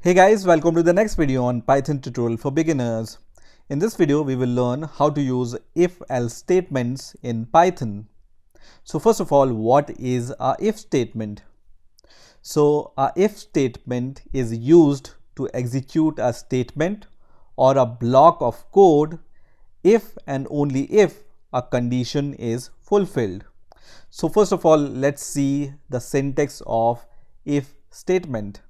Hey guys, welcome to the next video on Python tutorial for beginners. In this video, we will learn how to use if-else statements in Python. So first of all, what is a if statement? So a if statement is used to execute a statement or a block of code if and only if a condition is fulfilled. So first of all, let's see the syntax of if statement.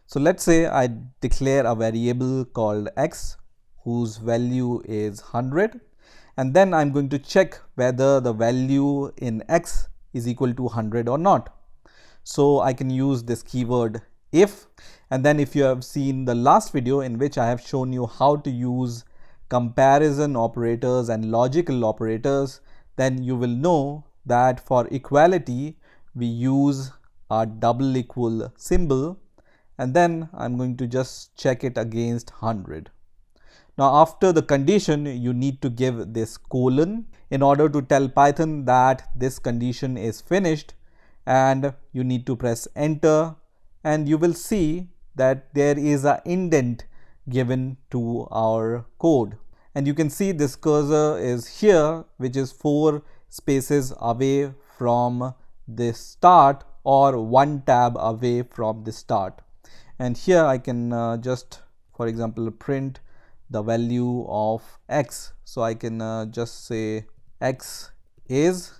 So let's say I declare a variable called x whose value is 100, and then I'm going to check whether the value in x is equal to 100 or not. So I can use this keyword if, and then if you have seen the last video in which I have shown you how to use comparison operators and logical operators, then you will know that for equality we use a double equal symbol, and then I'm going to just check it against 100. Now after the condition, you need to give this colon in order to tell Python that this condition is finished, and you need to press enter, and you will see that there is an indent given to our code. And you can see this cursor is here, which is 4 spaces away from the start or 1 tab away from the start. And here I can just, for example, print the value of x. So I can just say x is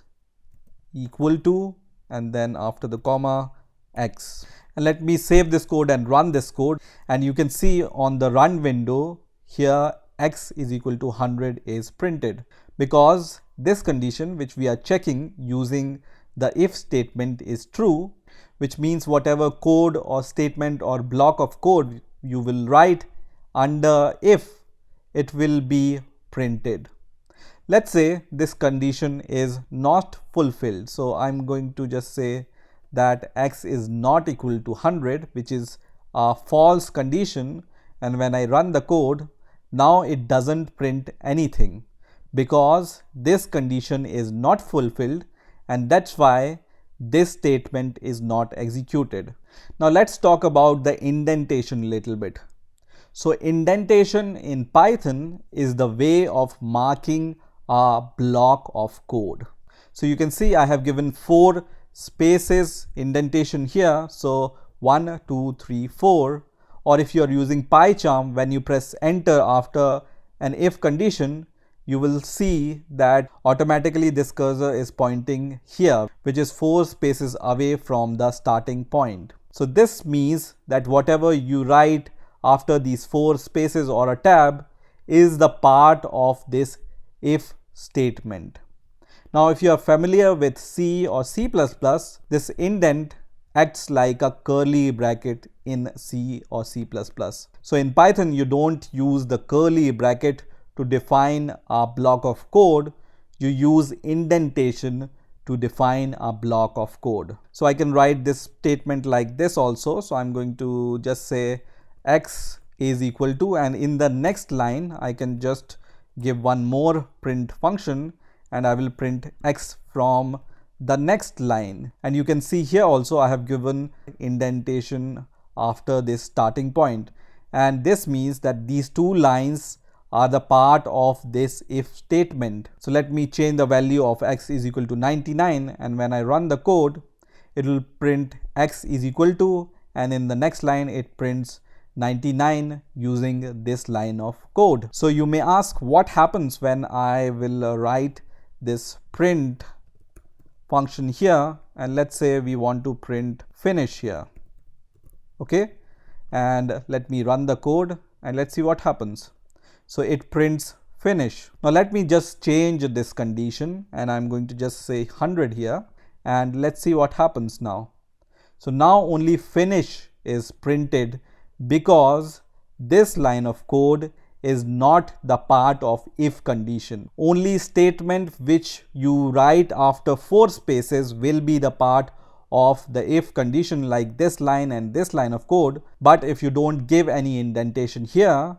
equal to, and then after the comma, x. And let me save this code and run this code. And you can see on the run window here, x is equal to 100 is printed, because this condition which we are checking using the if statement is true, which means whatever code or statement or block of code you will write under if, it will be printed. Let's say this condition is not fulfilled. So I'm going to just say that x is not equal to 100, which is a false condition. And when I run the code, now it doesn't print anything because this condition is not fulfilled, and that's why this statement is not executed. Now let's talk about the indentation a little bit. So indentation in Python is the way of marking a block of code. So you can see I have given 4 spaces indentation here. So 1, 2, 3, 4. Or if you are using PyCharm, when you press enter after an if condition, you will see that automatically this cursor is pointing here, which is 4 spaces away from the starting point. So this means that whatever you write after these 4 spaces or a tab is the part of this if statement. Now if you are familiar with C or C++, this indent acts like a curly bracket in C or C++. So in Python, you don't use the curly bracket to define a block of code, you use indentation to define a block of code. So I can write this statement like this also. So I'm going to just say x is equal to, and in the next line I can just give one more print function, and I will print x from the next line. And you can see here also I have given indentation after this starting point, and this means that these 2 lines are the part of this if statement. So let me change the value of x is equal to 99, and when I run the code, it will print x is equal to, and in the next line it prints 99 using this line of code. So you may ask what happens when I will write this print function here, and let's say we want to print finish here. Okay, and let me run the code and let's see what happens. So it prints finish. Now let me just change this condition, and I'm going to just say 100 here, and let's see what happens now. So now only finish is printed because this line of code is not the part of if condition. Only statement which you write after 4 spaces will be the part of the if condition, like this line and this line of code. But if you don't give any indentation here,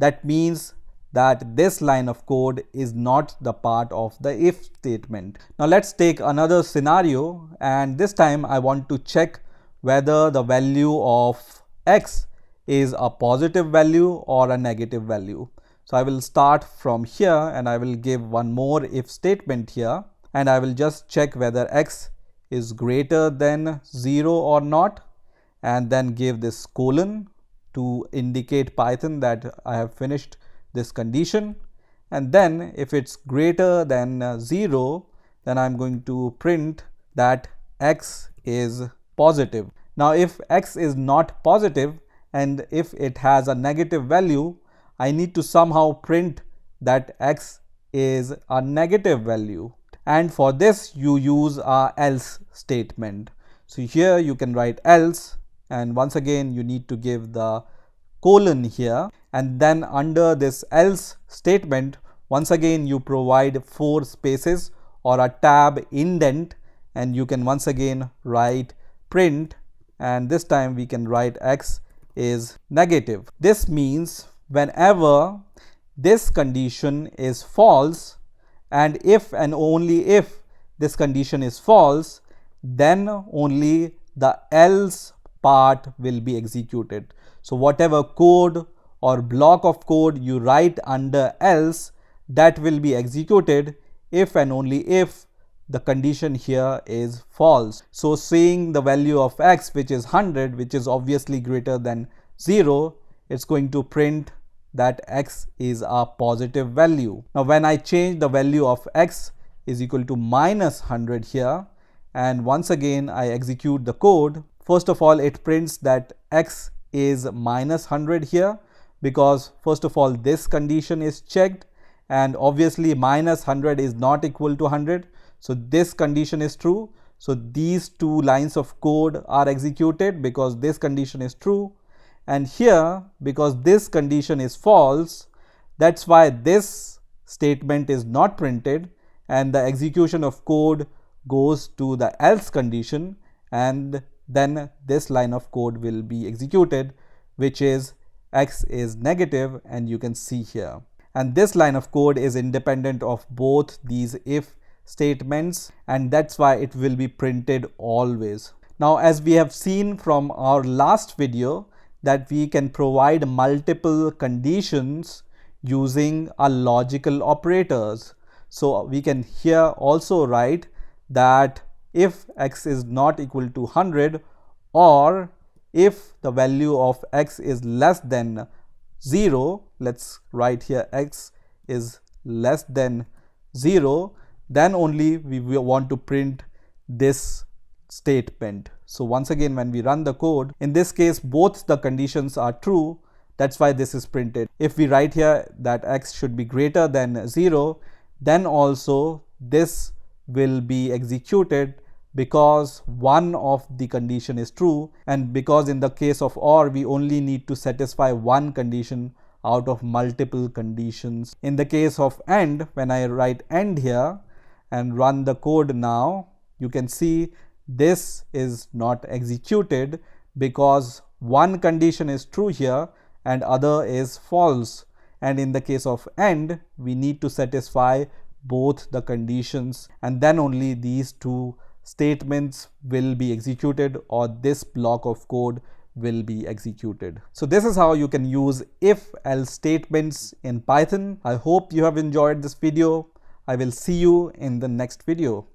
that means that this line of code is not the part of the if statement. Now let's take another scenario, and this time I want to check whether the value of x is a positive value or a negative value. So I will start from here and I will give one more if statement here, and I will just check whether x is greater than 0 or not, and then give this colon to indicate Python that I have finished this condition. And then if it's greater than 0, then I'm going to print that x is positive. Now if x is not positive and if it has a negative value, I need to somehow print that x is a negative value. And for this you use a else statement. So here you can write else, and once again you need to give the colon here, and then under this else statement once again you provide 4 spaces or a tab indent, and you can once again write print, and this time we can write x is negative. This means whenever this condition is false, and if and only if this condition is false, then only the else part will be executed. So whatever code or block of code you write under else, that will be executed if and only if the condition here is false. So seeing the value of x, which is 100, which is obviously greater than 0, it's going to print that x is a positive value. Now when I change the value of x is equal to minus 100 here, and once again I execute the code, first of all it prints that x is minus 100 here, because first of all this condition is checked, and obviously minus 100 is not equal to 100. So this condition is true. So these 2 lines of code are executed because this condition is true. And here, because this condition is false, that's why this statement is not printed, and the execution of code goes to the else condition, and then this line of code will be executed, which is x is negative, and you can see here. And this line of code is independent of both these if statements, and that's why it will be printed always. Now as we have seen from our last video, that we can provide multiple conditions using a logical operators. So we can here also write that if x is not equal to 100, or if the value of x is less than 0, let's write here x is less than 0, then only we want to print this statement. So once again when we run the code, in this case both the conditions are true, that's why this is printed. If we write here that x should be greater than 0, then also this will be executed because one of the condition is true, and because in the case of OR we only need to satisfy one condition out of multiple conditions. In the case of AND, when I write AND here and run the code now, you can see this is not executed because one condition is true here and other is false. And in the case of AND, we need to satisfy both the conditions, and then only these 2 statements will be executed, or this block of code will be executed. So this is how you can use if-else statements in Python. I hope you have enjoyed this video. I will see you in the next video.